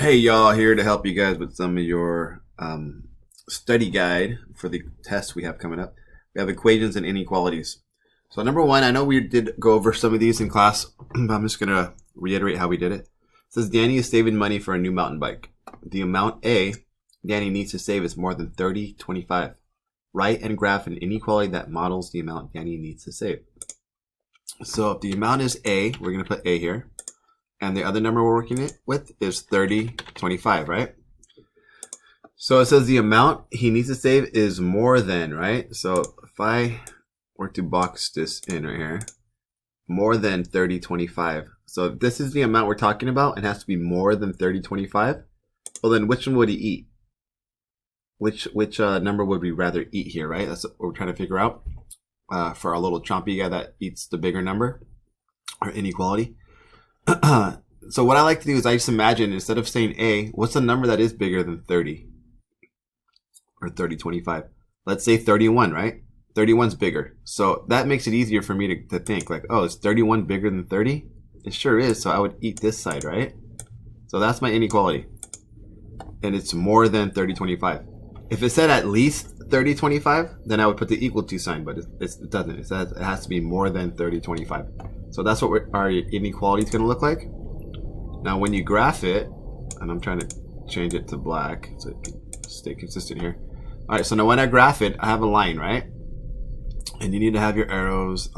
Hey y'all, here to help you guys with some of your study guide for the test we have coming up. We have equations and inequalities. So number one, I know we did go over some of these in class, but I'm just going to reiterate how we did it. It says Danny is saving money for a new mountain bike. The amount A Danny needs to save is more than 30.25. Write and graph an inequality that models the amount Danny needs to save. So if the amount is A, we're going to put A here. And the other number we're working with is 30.25, right? So it says the amount he needs to save is more than, right? So if I were to box this in right here, more than 30.25. So if this is the amount we're talking about, it has to be more than 30.25. Well, then which one would he eat? Which number would we rather eat here, right? That's what we're trying to figure out for our little chompy guy that eats the bigger number, or inequality. So what I like to do is I just imagine, instead of saying A, what's the number that is bigger than 30 or 30.25? Let's say 31, right? 31's bigger. So that makes it easier for me to think like, oh, is 31 bigger than 30? It sure is. So I would eat this side, right? So that's my inequality. And it's more than 30.25. If it said at least 30.25, then I would put the equal to sign, but it doesn't. It says it has to be more than 30.25. So that's what our inequality is going to look like. Now, when you graph it, and I'm trying to change it to black so it can stay consistent here. All right, so now when I graph it, I have a line, right? And you need to have your arrows.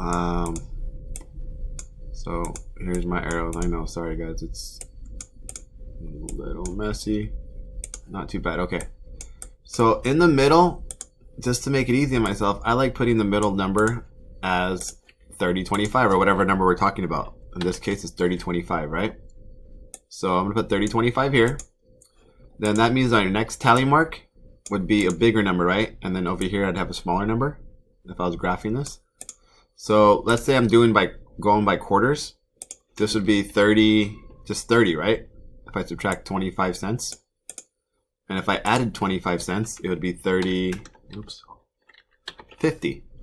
So here's my arrows. I know, sorry guys, it's a little messy. Not too bad, okay. So in the middle, just to make it easy on myself, I like putting the middle number as 30.25 or whatever number we're talking about. In this case, it's 30.25, right? So I'm going to put 30.25 here. Then that means our next tally mark would be a bigger number, right? And then over here, I'd have a smaller number if I was graphing this. So let's say I'm going by quarters. This would be 30, just 30, right? If I subtract 25 cents. And if I added 25 cents, it would be 50,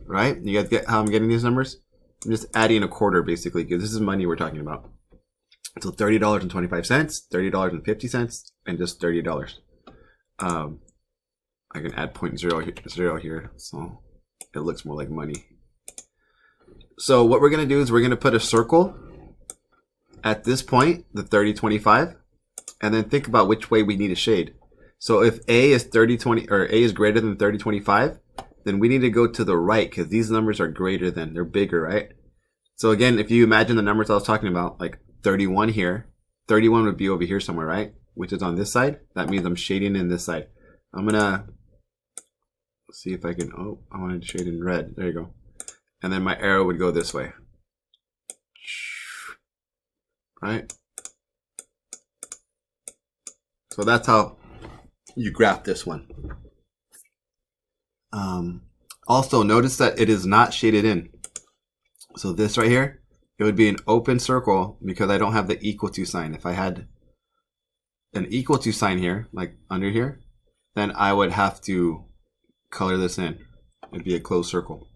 right? You guys get how I'm getting these numbers? I'm just adding a quarter basically, because this is money we're talking about. So $30.25, $30.50, and just $30. I can add 0.00 here, so it looks more like money. So what we're going to do is we're going to put a circle at this point, the 30.25, and then think about which way we need a shade. So if A is 30.20 or A is greater than 30.25, then we need to go to the right because these numbers are greater than, they're bigger, right? So again, if you imagine the numbers I was talking about, like 31 here, 31 would be over here somewhere, right? Which is on this side. That means I'm shading in this side. I'm gonna see if I can, oh, I wanted to shade in red. There you go. And then my arrow would go this way. Right? So that's how you graph this one. Also, notice that it is not shaded in. So this right here, it would be an open circle because I don't have the equal to sign. If I had an equal to sign here, like under here, then I would have to color this in. It'd be a closed circle.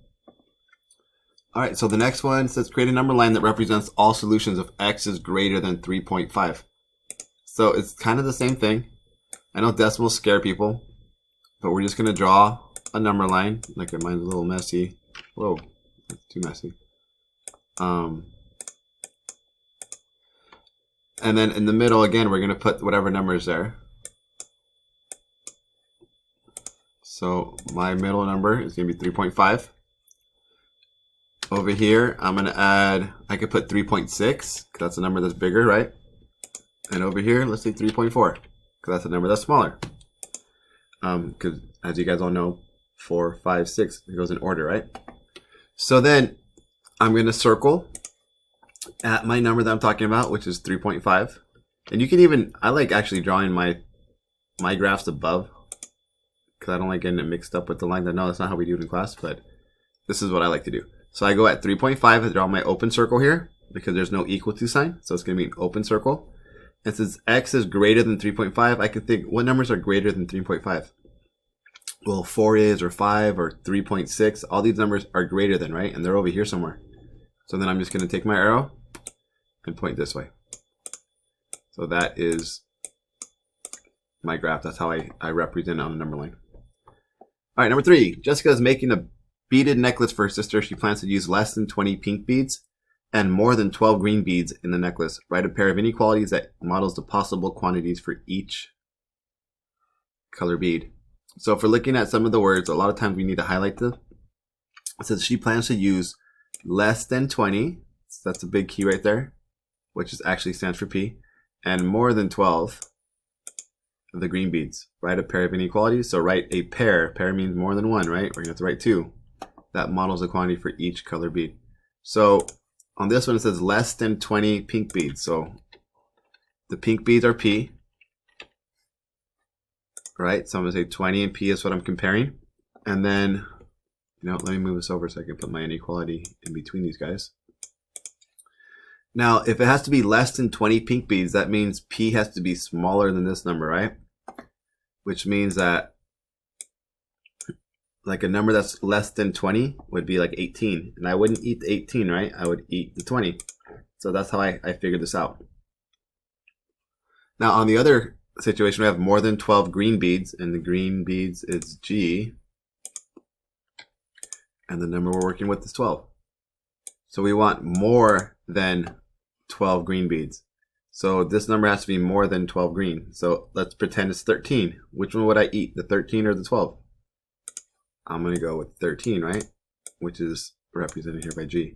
All right, so the next one says create a number line that represents all solutions if x is greater than 3.5. So it's kind of the same thing. I know decimals scare people, but we're just going to draw a number line. Like mine's a little messy. Whoa, that's too messy. And then in the middle, again, we're going to put whatever number is there. So my middle number is going to be 3.5. Over here, I'm going to add, I could put 3.6, because that's a number that's bigger, right? And over here, let's say 3.4, because that's a number that's smaller. Because as you guys all know, 4, 5, 6, it goes in order, right? So then I'm going to circle at my number that I'm talking about, which is 3.5. And you can even, I like actually drawing my graphs above, because I don't like getting it mixed up with the lines. I know that's not how we do it in class, but this is what I like to do. So I go at 3.5, I draw my open circle here, because there's no equal to sign. So it's going to be an open circle. And since x is greater than 3.5, I can think, what numbers are greater than 3.5? Well, 4 is, or 5, or 3.6. All these numbers are greater than, right? And they're over here somewhere. So then I'm just going to take my arrow and point this way. So that is my graph. That's how I represent it on the number line. All right, number 3. Jessica is making a beaded necklace for her sister. She plans to use less than 20 pink beads and more than 12 green beads in the necklace. Write a pair of inequalities that models the possible quantities for each color bead. So if we're looking at some of the words, a lot of times we need to highlight them. It says she plans to use less than 20. So that's a big key right there, which is actually stands for P, and more than 12 of the green beads. Write a pair of inequalities. So write a pair. Pair means more than one, right? We're going to have to write 2. That models the quantity for each color bead. So on this one, it says less than 20 pink beads. So the pink beads are P, right? So I'm going to say 20 and P is what I'm comparing. And then, let me move this over so I can put my inequality in between these guys. Now, if it has to be less than 20 pink beads, that means P has to be smaller than this number, right? Which means that like a number that's less than 20 would be like 18. And I wouldn't eat the 18, right? I would eat the 20. So that's how I figured this out. Now, on the other situation, we have more than 12 green beads, and the green beads is G. And the number we're working with is 12. So we want more than 12 green beads. So this number has to be more than 12 green. So let's pretend it's 13. Which one would I eat, the 13 or the 12? I'm going to go with 13, right? Which is represented here by G,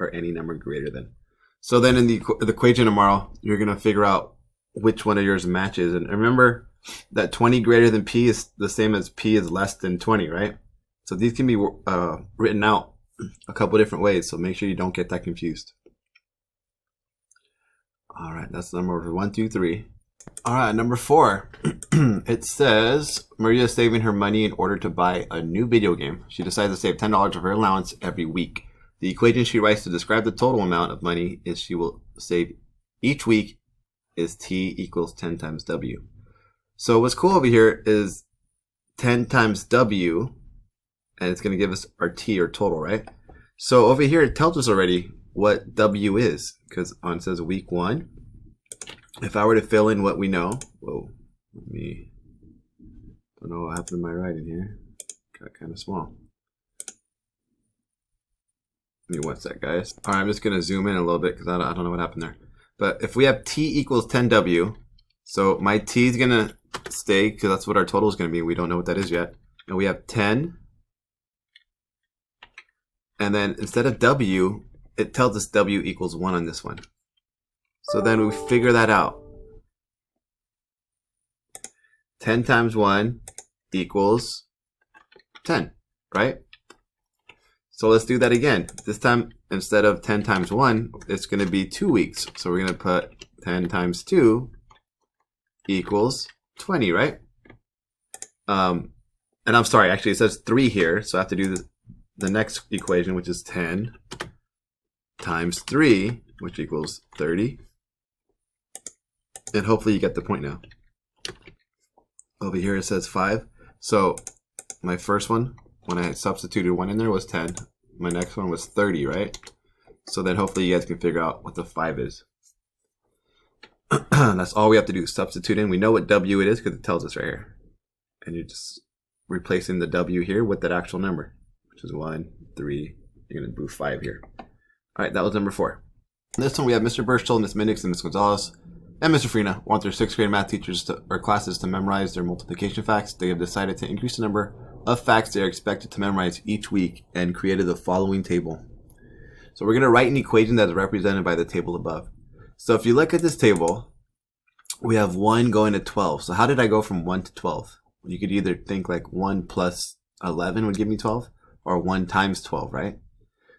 or any number greater than. So then in the equation tomorrow, you're going to figure out which one of yours matches. And remember that 20 greater than P is the same as P is less than 20, right? So these can be written out a couple different ways. So make sure you don't get that confused. All right, that's number 1, 2, 3. All right, number 4. It says Maria is saving her money in order to buy a new video game. She decides to save $10 of her allowance every week. The equation she writes to describe the total amount of money is she will save each week is T equals 10 times W. So what's cool over here is 10 times W, and it's going to give us our T, or total, right? So over here, it tells us already what W is, because it says week 1. If I were to fill in what we know, don't know what happened to my writing here. Got kind of small. Give me one sec, guys. All right, I'm just going to zoom in a little bit because I don't know what happened there. But if we have T equals 10W, so my T is going to stay because that's what our total is going to be. We don't know what that is yet. And we have 10. And then instead of W, it tells us W equals 1 on this one. So then we figure that out. 10 times 1 equals 10, right? So let's do that again. This time, instead of 10 times 1, it's going to be 2 weeks. So we're going to put 10 times 2 equals 20, right? And I'm sorry, actually it says 3 here. So I have to do the next equation, which is 10 times 3, which equals 30. And hopefully you get the point now. Over here it says 5. So my first one, when I substituted 1 in there, was 10. My next one was 30, right? So then hopefully you guys can figure out what the 5 is. That's all we have to do, substitute in. We know what W it is because it tells us right here. And you're just replacing the W here with that actual number, which is 1, 3. You're going to do 5 here. All right, that was number 4. This one we have Mr. Birchall, Miss Minix, and Miss Gonzalez, and Mr. Freena want their 6th grade math teachers or classes to memorize their multiplication facts. They have decided to increase the number of facts they are expected to memorize each week and created the following table. So we're going to write an equation that is represented by the table above. So if you look at this table, we have 1 going to 12. So how did I go from 1 to 12? You could either think like 1 plus 11 would give me 12, or 1 times 12, right?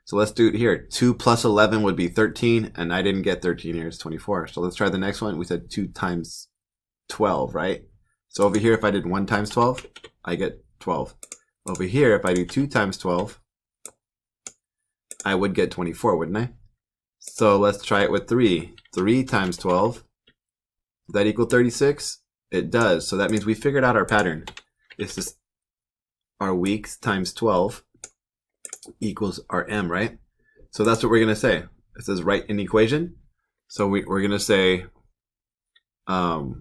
So let's do it here. 2 plus 11 would be 13, and I didn't get 13 here. It's 24. So let's try the next one. We said 2 times 12, right? So over here, if I did 1 times 12, I get 12. Over here, if I do 2 times 12, I would get 24, wouldn't I? So let's try it with 3. 3 times 12, does that equal 36? It does. So that means we figured out our pattern. It's just our weeks times 12 equals our M, right? So that's what we're going to say. It says write an equation. So we're going to say 12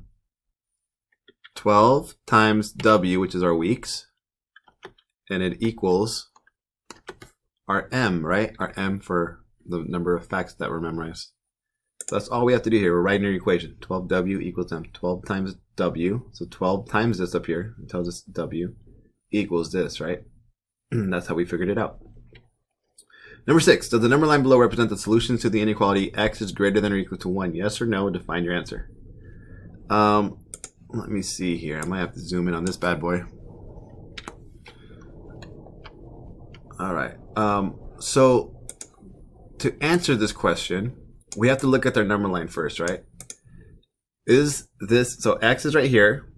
12 times W, which is our weeks, and it equals our M, right? Our M for the number of facts that were memorized. So that's all we have to do here. We're writing our equation. 12W equals M. 12 times W, so 12 times this up here, it tells us W equals this, right? That's how we figured it out. Number 6, does the number line below represent the solutions to the inequality x is greater than or equal to 1? Yes or no? Define your answer. Let me see here. I might have to zoom in on this bad boy. All right. So to answer this question, we have to look at their number line first, right? Is this, so x is right here,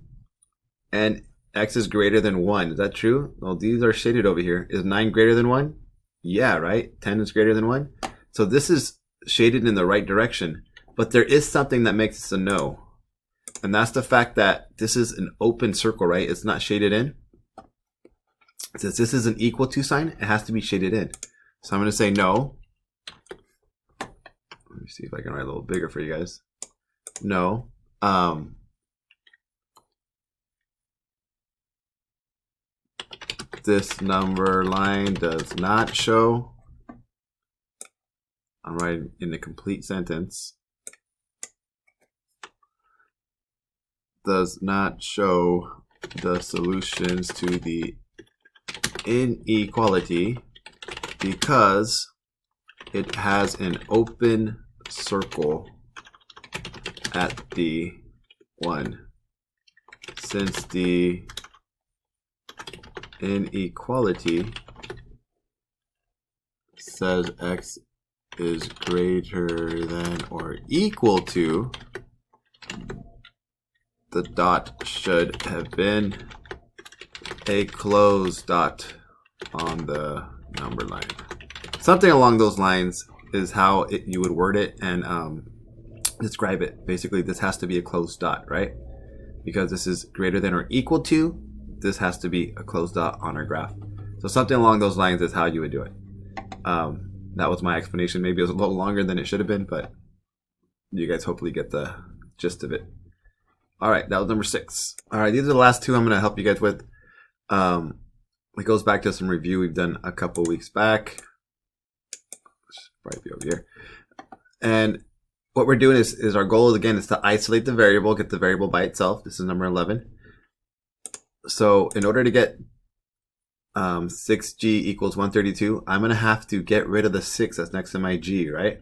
and x is greater than 1. Is that true? Well, these are shaded over here. Is 9 greater than 1? Yeah, right? 10 is greater than 1. So this is shaded in the right direction, but there is something that makes this a no. And that's the fact that this is an open circle, right? It's not shaded in. Since this is an equal to sign, it has to be shaded in. So I'm going to say no. Let me see if I can write a little bigger for you guys. No. This number line does not show. I'm writing in a complete sentence. Does not show the solutions to the inequality because it has an open circle at the 1. Since the inequality says x is greater than or equal to, the dot should have been a closed dot on the number line. Something along those lines is how you would word it and describe it. Basically, this has to be a closed dot, right? Because this is greater than or equal to, this has to be a closed dot on our graph. So something along those lines is how you would do it. That was my explanation. Maybe it was a little longer than it should have been, but you guys hopefully get the gist of it. All right, that was number 6. All right, these are the last two I'm going to help you guys with. It goes back to some review we've done a couple weeks back. Probably be over here. And what we're doing is our goal is, again, is to isolate the variable, get the variable by itself. This is number 11. So in order to get 6g equals 132, I'm going to have to get rid of the 6 that's next to my g, right?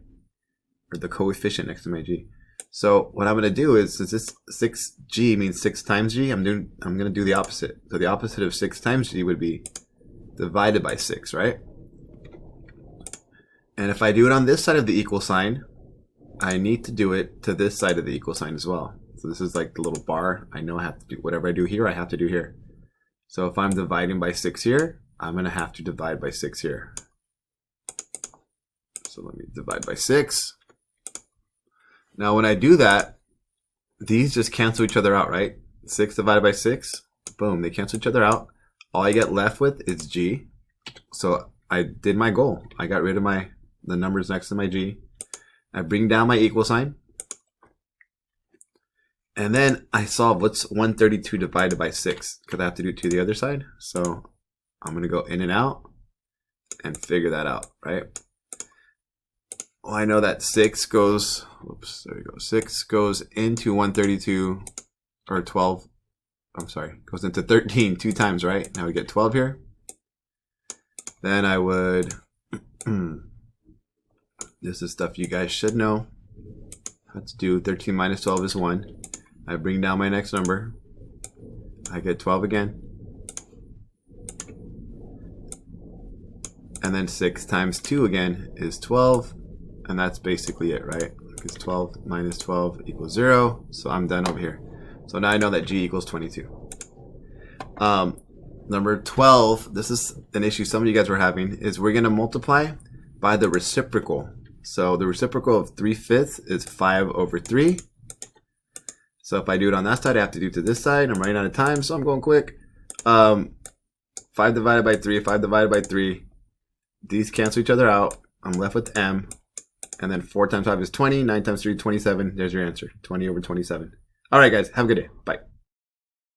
Or the coefficient next to my g. So what I'm going to do is, since this 6g means 6 times g, I'm going to do the opposite. So the opposite of 6 times g would be divided by 6, right? And if I do it on this side of the equal sign, I need to do it to this side of the equal sign as well. So this is like the little bar. I know I have to do whatever I do here, I have to do here. So if I'm dividing by 6 here, I'm going to have to divide by 6 here. So let me divide by 6. Now when I do that, these just cancel each other out, right? 6 divided by 6, boom, they cancel each other out. All I get left with is g. So I did my goal. I got rid of the numbers next to my g. I bring down my equal sign. And then I solve what's 132 divided by 6, because I have to do it to the other side. So I'm going to go in and out and figure that out, right? Well, I know that 6 goes, whoops, there we go. 6 goes into 132, or 12, I'm sorry, goes into 13 2 times, right? Now we get 12 here. Then I would, this is stuff you guys should know how to do. 13 minus 12 is 1. I bring down my next number. I get 12 again. And then 6 times 2 again is 12. And that's basically it, right? Because 12 minus 12 equals 0. So I'm done over here. So now I know that g equals 22. Number 12, this is an issue some of you guys were having, is we're going to multiply by the reciprocal. So the reciprocal of 3/5 is 5 over 3. So if I do it on that side, I have to do it to this side. I'm running out of time, so I'm going quick. 5 divided by 3, 5 divided by 3. These cancel each other out. I'm left with m. And then 4 times 5 is 20. 9 times 3 is 27. There's your answer. 20 over 27. All right, guys. Have a good day. Bye.